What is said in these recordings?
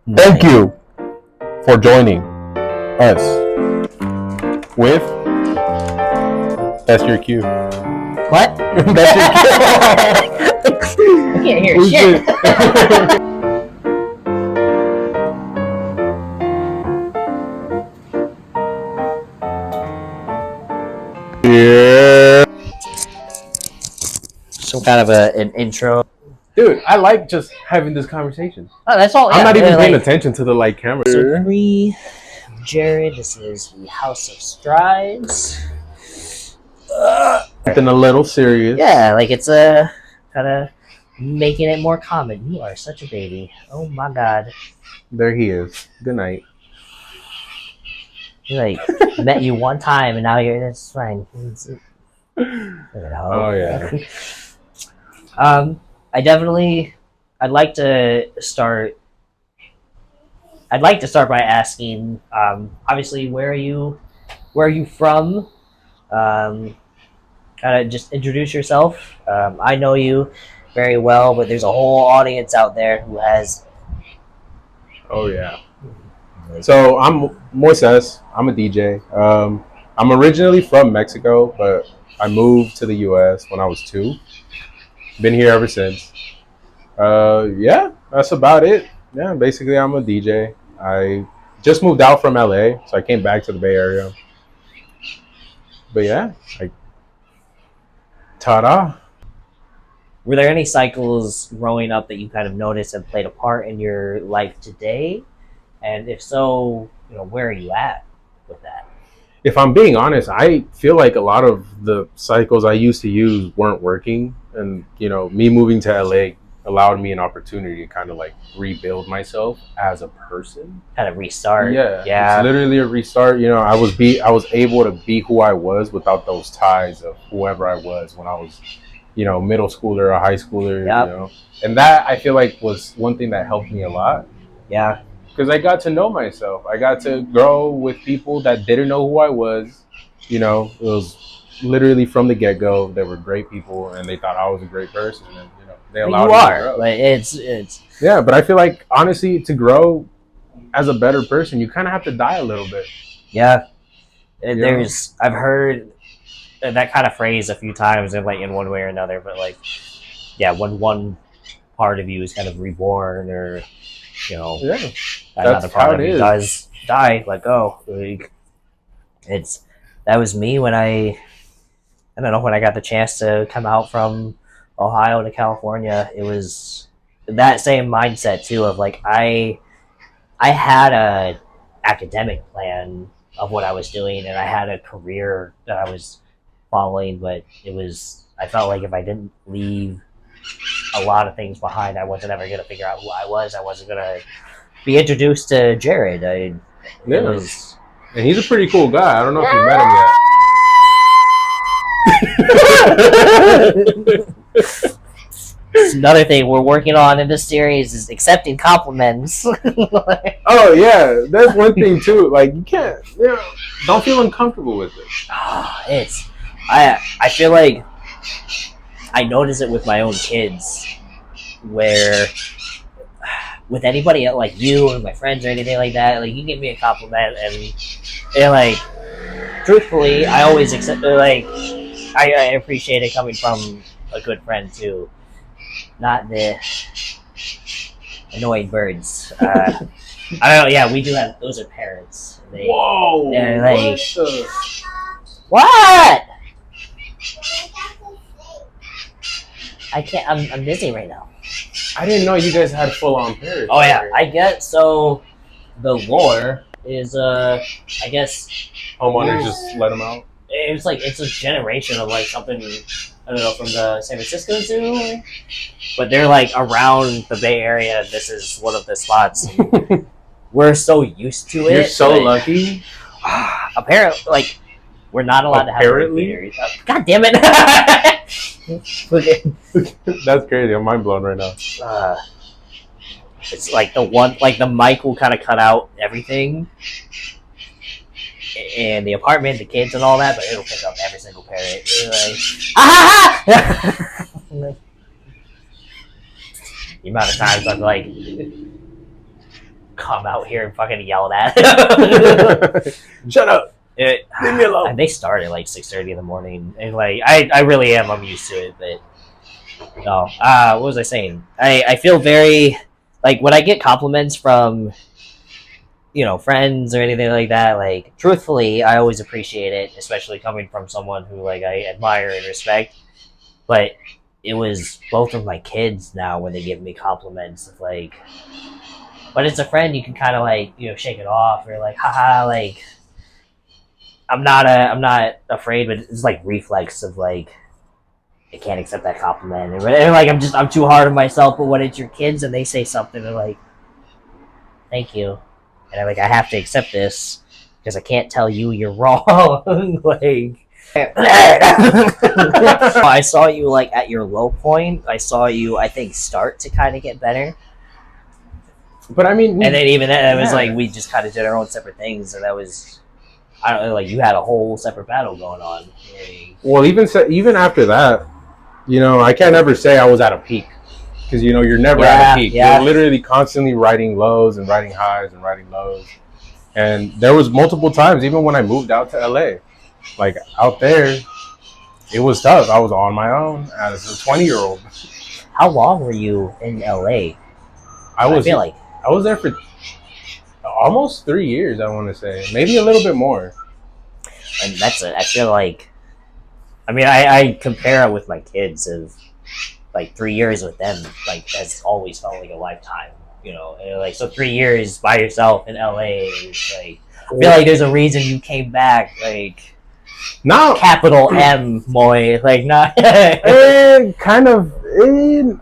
Thank you for joining us with That's Your Cue. What? That's your cue. I can't hear Who's shit. it? Yeah. Some kind of an intro. Dude, I like just having this conversation. Oh, that's all. I'm not even paying like, attention to the camera. So 3, Jared. This is the House of Strides. Something a little serious. Yeah, like it's kind of making it more common. You are such a baby. Oh my god. There he is. Good night. He like met you one time and now you're it's fine. Oh yeah. I'd like to start by asking, obviously, where are you from? Kind of just introduce yourself. I know you very well, but there's a whole audience out there who has. Oh yeah. So I'm Moises. I'm a DJ. I'm originally from Mexico, but I moved to the U.S. when I was 2. Been here ever since. Yeah, that's about it. Yeah, basically I'm a DJ. I just moved out from LA, so I came back to the Bay Area. But yeah, ta-da. Were there any cycles growing up that you kind of noticed have played a part in your life today? And if so, where are you at with that? If I'm being honest, I feel like a lot of the cycles I used to use weren't working. And, me moving to LA allowed me an opportunity to kind of rebuild myself as a person. Kind of restart. Yeah. It's literally a restart. I was able to be who I was without those ties of whoever I was when I was, middle schooler or high schooler. Yep. And that I feel like was one thing that helped me a lot. Yeah. Because I got to know myself. I got to grow with people that didn't know who I was. It was literally from the get-go. They were great people, and they thought I was a great person. And they allowed me to grow. Like it's. Yeah, but I feel like honestly, to grow as a better person, you kind of have to die a little bit. Yeah, I've heard that kind of phrase a few times, in one way or another. But when one part of you is kind of reborn, or another part of you does die, let go. That was me when I don't know, when I got the chance to come out from Ohio to California. It was that same mindset too of I had a academic plan of what I was doing, and I had a career that I was following, but I felt like if I didn't leave a lot of things behind, I wasn't ever going to figure out who I was. I wasn't going to be introduced to Jared. And he's a pretty cool guy. I don't know if you met him yet. It's another thing we're working on in this series is accepting compliments. Oh yeah, that's one thing too. You can't, don't feel uncomfortable with it. I feel like I notice it with my own kids, where with anybody like you or my friends or anything like that, you give me a compliment and truthfully, I always accept I appreciate it coming from a good friend too, not the annoying birds. I don't know. Yeah, we do have those are parents. Whoa! They're what? I can't. I'm busy right now. I didn't know you guys had full-on parents. Oh yeah, I get so. The lore is I guess homeowners just let them out. It's a generation of something, I don't know, from the San Francisco Zoo, but they're around the Bay Area. This is one of the spots. We're so used to it. You're so lucky. Apparently, we're not allowed to have repeaters. God damn it! That's crazy. I'm mind blown right now. It's the mic will kind of cut out everything. And the apartment, the kids, and all that, but it'll pick up every single parent. The amount of times I'm come out here and fucking yell at. Shut up. Leave me alone. And they start at like 6:30 in the morning, and like I really am. I'm used to it, but no. What was I saying? I feel very like when I get compliments from friends or anything like that. Like truthfully, I always appreciate it, especially coming from someone who like I admire and respect. But it was both of my kids now when they give me compliments of like, but it's a friend, you can kind of like shake it off or like haha like. I'm not afraid, but it's like reflex of like I can't accept that compliment, and like I'm too hard on myself. But when it's your kids and they say something, they're like, "Thank you," and I have to accept this because I can't tell you you're wrong. Like, I saw you like at your low point. I saw you, I think, start to kind of get better. But I mean, and then even then, it was like we just kind of did our own separate things, and that was. I don't know, like you had a whole separate battle going on. Well, even after that, I can't ever say I was at a peak because you're never at a peak. Yeah. You're literally constantly riding lows and riding highs and riding lows. And there was multiple times, even when I moved out to LA, like out there, it was tough. I was on my own as a 20-year-old. How long were you in LA? I feel like I was there for almost 3 years, I want to say. Maybe a little bit more. And I feel like, I compare it with my kids of, like, 3 years with them, like, has always felt like a lifetime, And, like, so 3 years by yourself in LA, is, like, I feel like there's a reason you came back, like, now capital M, Moy, like, not... kind of,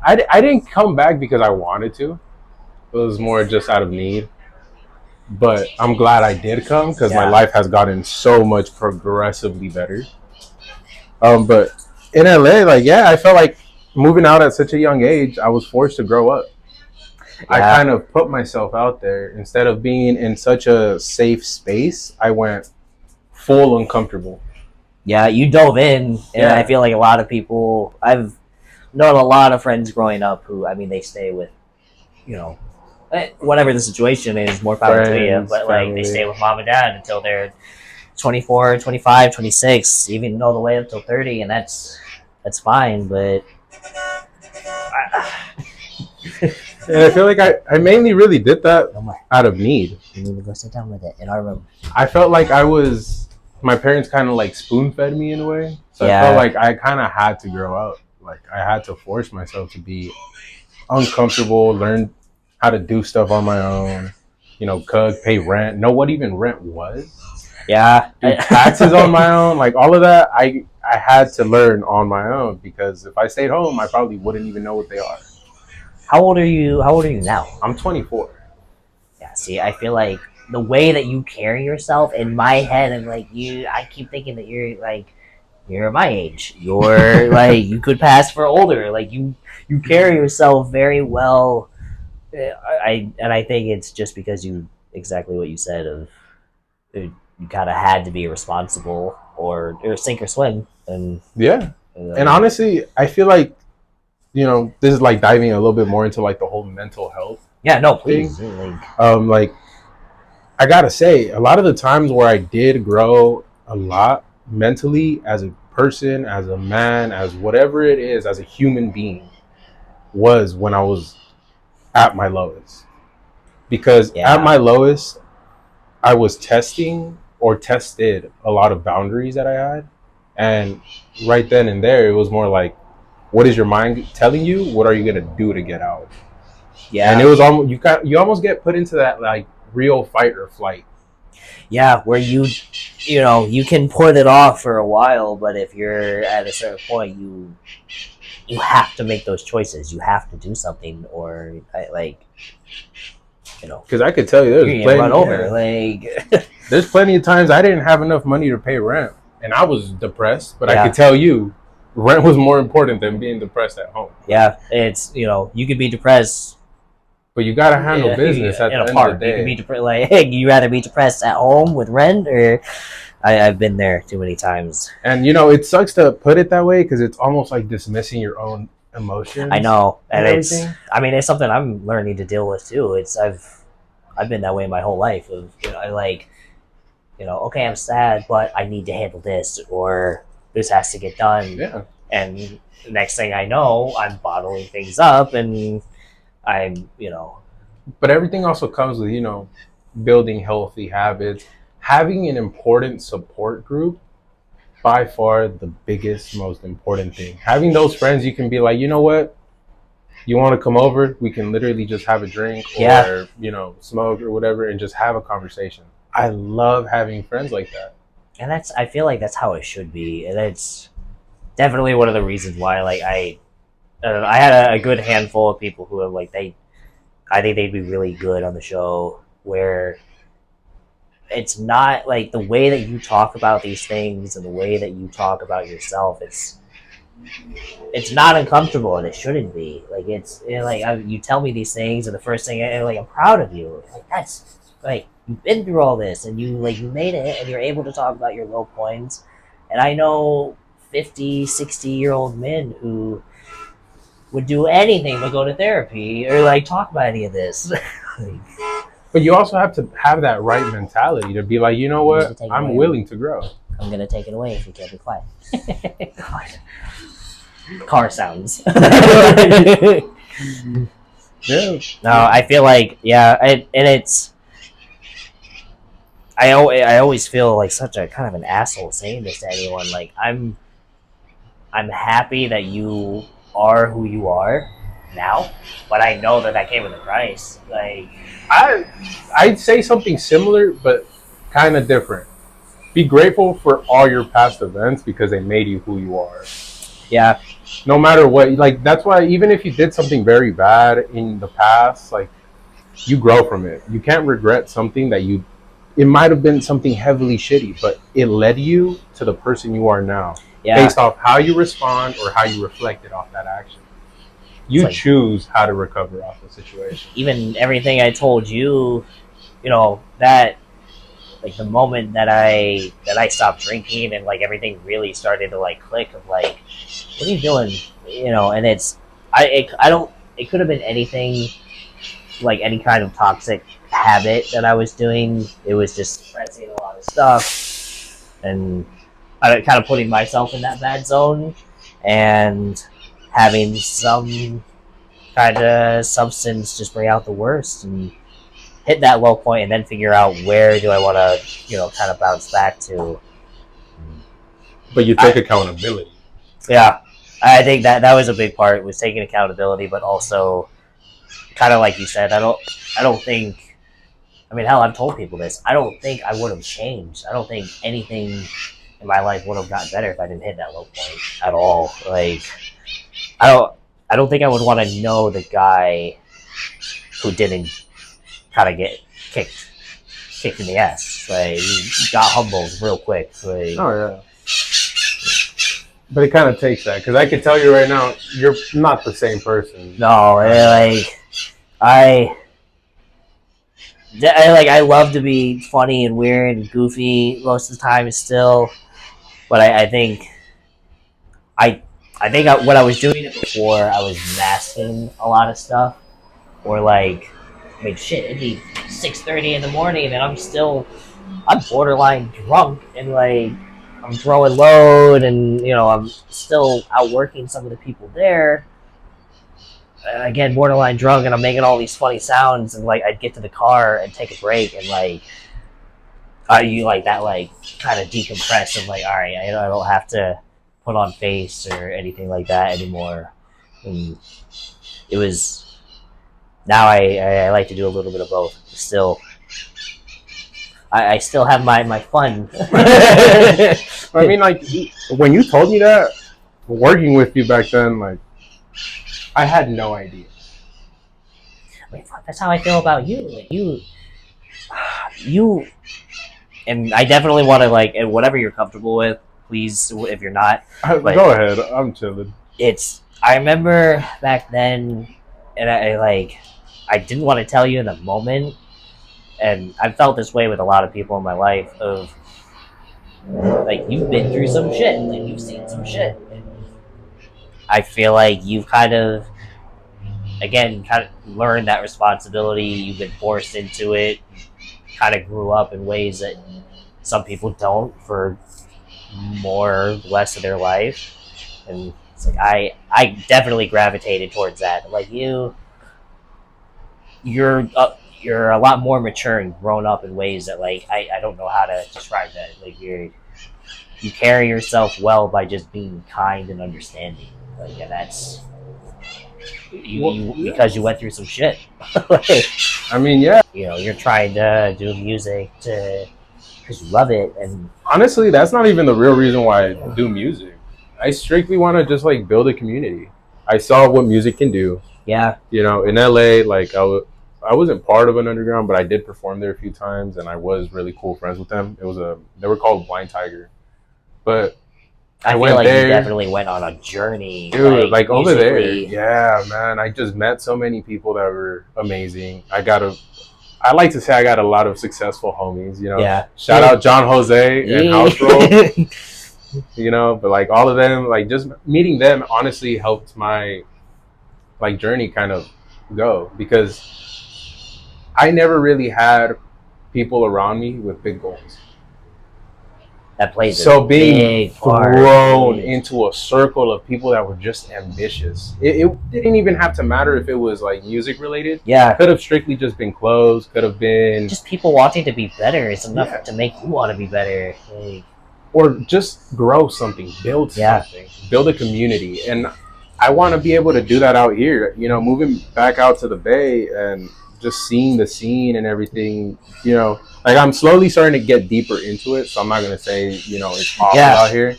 I didn't come back because I wanted to. It was more just out of need. But I'm glad I did come because my life has gotten so much progressively better. But in LA, I felt like moving out at such a young age, I was forced to grow up. Yeah. I kind of put myself out there. Instead of being in such a safe space, I went full uncomfortable. Yeah, you dove in, and I feel like a lot of people, I've known a lot of friends growing up who, they stay with, whatever the situation is, more power to you, but like they stay with mom and dad until they're 24, 25, 26, even all the way up till 30, and that's fine, but and I feel like I mainly really did that out of need. You need to go sit down with it in our room. I felt like my parents kind of like spoon-fed me in a way, so I felt like I kind of had to grow up. Like I had to force myself to be uncomfortable, learn how to do stuff on my own, cook, pay rent, know what even rent was. Yeah. Do taxes on my own, like all of that, I had to learn on my own because if I stayed home, I probably wouldn't even know what they are. How old are you now? I'm 24. Yeah, see, I feel like the way that you carry yourself in my head, I'm like, I keep thinking that you're my age. You're like, you could pass for older. Like you carry yourself very well. I think it's just because you exactly what you said of you kind of had to be responsible or sink or swim and and honestly I feel like this is like diving a little bit more into like the whole mental health please thing. Like I gotta say a lot of the times where I did grow a lot mentally as a person, as a man, as whatever it is, as a human being was when I was at my lowest, because at my lowest I was tested a lot of boundaries that I had, and right then and there it was more like, what is your mind telling you? What are you gonna do to get out? And it was almost you almost get put into that like real fight or flight. Yeah, where you can put it off for a while, but if you're at a certain point, you have to make those choices. You have to do something, or because I could tell you there's plenty run over. Like there's plenty of times I didn't have enough money to pay rent, and I was depressed. But I could tell you, rent was more important than being depressed at home. Yeah, it's you could be depressed, but you gotta handle business at the end of the day. You could be depressed. Like, hey, you rather be depressed at home with rent, or I've been there too many times. And it sucks to put it that way because it's almost like dismissing your own emotions. I know, and it's something I'm learning to deal with too. I've been that way my whole life. Of I like okay, I'm sad, but I need to handle this, or this has to get done. Yeah. And the next thing I know, I'm bottling things up, and I'm But everything also comes with, building healthy habits, having an important support group. By far the biggest, most important thing. Having those friends you can be like, you know what? You want to come over? We can literally just have a drink Yeah. or, smoke or whatever and just have a conversation. I love having friends like that. and I feel like that's how it should be, and it's definitely one of the reasons why I don't know, I had a good handful of people who are like I think they'd be really good on the show, where it's not like the way that you talk about these things and the way that you talk about yourself. It's not uncomfortable, and it shouldn't be. Like you tell me these things, and the first thing I'm proud of you. Like that's like you've been through all this, and you made it, and you're able to talk about your low points. And I know 50, 60-year-old men who would do anything but go to therapy or talk about any of this. But you also have to have that right mentality to be like, you know what? I'm willing to grow. I'm gonna take it away if you can't be quiet. Car sounds. Yeah. No, I feel like and it's. I always feel like such a kind of an asshole saying this to anyone. Like I'm happy that you are who you are now, but I know that came with a price. Like I'd say something similar, but kind of different. Be grateful for all your past events because they made you who you are. Yeah. No matter what, that's why even if you did something very bad in the past, you grow from it. You can't regret something it might have been something heavily shitty, but it led you to the person you are now. Yeah. Based off how you respond or how you reflected off that action. You choose how to recover off the situation. Even everything I told you, that the moment that I stopped drinking and everything really started to click of what are you doing? And it's I don't it could have been anything, any kind of toxic habit that I was doing. It was just suppressing a lot of stuff and kind of putting myself in that bad zone and having some kind of substance just bring out the worst and hit that low point and then figure out where do I want to, kind of bounce back to. But you take accountability. Yeah. I think that was a big part, was taking accountability, but also kind of like you said, I don't think, I mean, hell, I've told people this. I don't think I would have changed. I don't think anything in my life would have gotten better if I didn't hit that low point at all. I don't think I would want to know the guy who didn't kind of get kicked in the ass. He got humbled real quick. Oh yeah. But it kind of takes that, because I can tell you right now, you're not the same person. No, I love to be funny and weird and goofy most of the time still, but I think when I was doing it before, I was masking a lot of stuff, or shit, it'd be 6:30 in the morning and I'm borderline drunk and I'm throwing load and I'm still outworking some of the people there. Again, borderline drunk, and I'm making all these funny sounds, and I'd get to the car and take a break and you that kind of decompress and all right, I don't have to put on face or anything like that anymore. And it was, now I like to do a little bit of both. Still, I still have my fun. I mean, when you told me that, working with you back then, I had no idea. I mean, that's how I feel about you. You, and I definitely want to whatever you're comfortable with. Please, if you're not, go ahead. I'm chilling. I remember back then, and I didn't want to tell you in the moment, and I've felt this way with a lot of people in my life. Of you've been through some shit, you've seen some shit. And I feel like you've kind of again, kind of learn that responsibility. You've been forced into it. Kind of grew up in ways that some people don't for more or less of their life, and it's like I definitely gravitated towards that. Like you're a lot more mature and grown up in ways that like I don't know how to describe that. Like you carry yourself well by just being kind and understanding. Like yeah, that's you because you went through some shit. Like, I mean, yeah. you know, you're trying to do music to because you love it, and Honestly, that's not even the real reason why I do music. I strictly want to just like build a community. I saw what music can do. yeah, You know, in LA, like I wasn't part of an underground, but I did perform there a few times, and I was really cool friends with them. They were called Blind Tiger, but I feel went like there. you definitely went on a journey, dude, like over there, musically. yeah, man. I just met so many people that were amazing. I like to say I got a lot of successful homies. You know, Yeah, shout out John Jose and House Roll. yeah. You know, but like all of them, like just meeting them honestly helped my like journey kind of go because I never really had people around me with big goals. That plays a So being big part. thrown into a circle of people that were just ambitious, it didn't even have to matter if it was like music related. Yeah, Could have strictly just been clothes. Could have been just people wanting to be better is enough Yeah. to make you want to be better. Like, or just grow something, build Yeah. something, build a community. And I want to be able to do that out here. You know, moving back out to the Bay and just seeing the scene and everything. You know, like I'm slowly starting to get deeper into it. So I'm not gonna say it's awful Yeah. out here,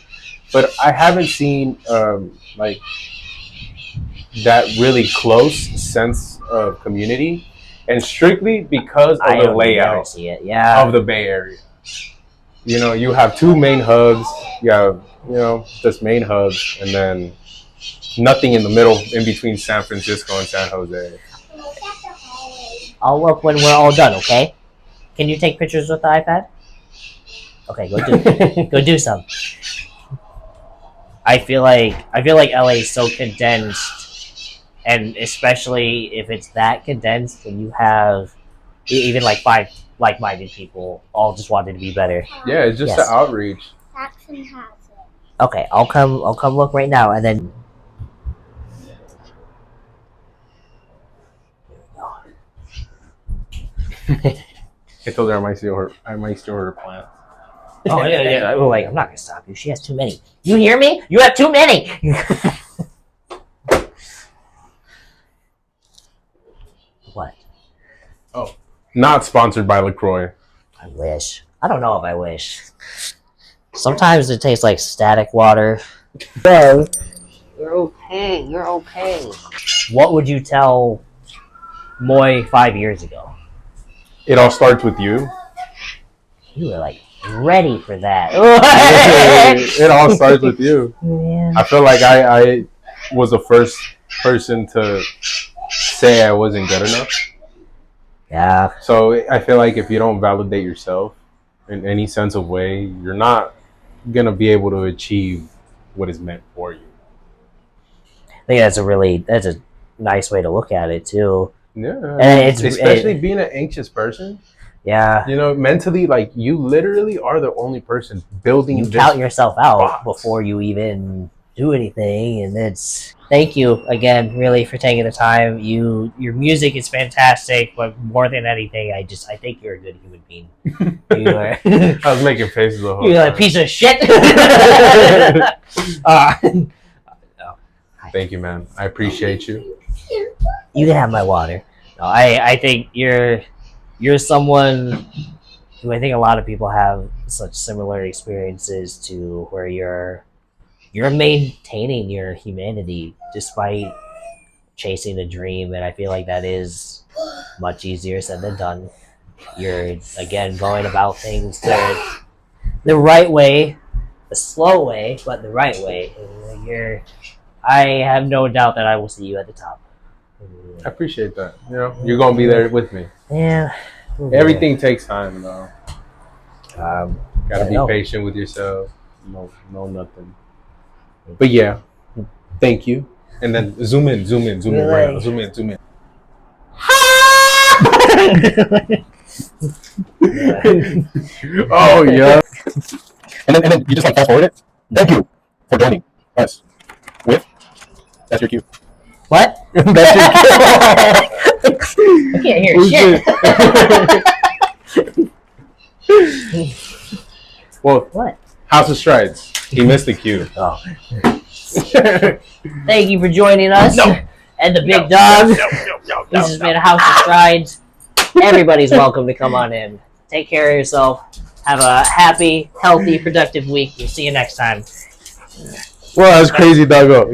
but I haven't seen like that really close sense of community, and strictly because of I the don't never layout see it. Yeah, of the Bay Area. You know, you have two main hubs. You have, just main hubs, and then nothing in the middle, in between San Francisco and San Jose. I'll look when we're all done. Okay? Can you take pictures with the iPad? Okay, go do some. I feel like LA is so condensed, and especially if it's that condensed, when you have even like 5 like-minded people all just wanting to be better. Yeah, it's just Yes. the outreach. Saxon has it. Okay, I'll come look right now, and then. I told her I might steal her plant. Oh yeah. I'm like, I'm not gonna stop you. She has too many. You hear me? You have too many. What? Not sponsored by LaCroix. I wish. I don't know if I wish. Sometimes it tastes like static water. Bro, you're okay. You're okay. What would you tell Moy 5 years ago? It all starts with you. You were like ready for that. It all starts with you. Man. I feel like I was the first person to say I wasn't good enough. Yeah. So I feel like if you don't validate yourself in any sense of way, you're not gonna be able to achieve what is meant for you. I think that's a nice way to look at it too. Yeah, And especially being an anxious person. Yeah. Mentally, like you literally are the only person building. You this count yourself out box before you even do anything, and it's thank you again really for taking the time. Your music is fantastic, but more than anything, I think you're a good human being. You are, I was making faces the whole you're a time. piece of shit. Thank you, man. I appreciate you. You can have my water. No, I think you're someone who I think a lot of people have such similar experiences to, where you're maintaining your humanity despite chasing a dream, and I feel like that is much easier said than done. You're again going about things the right way, the slow way, but the right way. I have no doubt that I will see you at the top. I appreciate that. You're gonna be there with me. Yeah. Everything takes time, though. Gotta be no. patient with yourself. No, nothing. But yeah, thank you. and then zoom in, right now. Zoom in. Oh yeah. And then you just like fast forward it. Thank you for joining us with. That's your cue. What? That's your cue. I can't hear shit. Well, What? House of Strides. He missed the cue. Oh. Thank you for joining us. And the big dog. This has been House of Strides. Everybody's welcome to come on in. Take care of yourself. Have a happy, healthy, productive week. We'll see you next time. Well, that's crazy, doggo.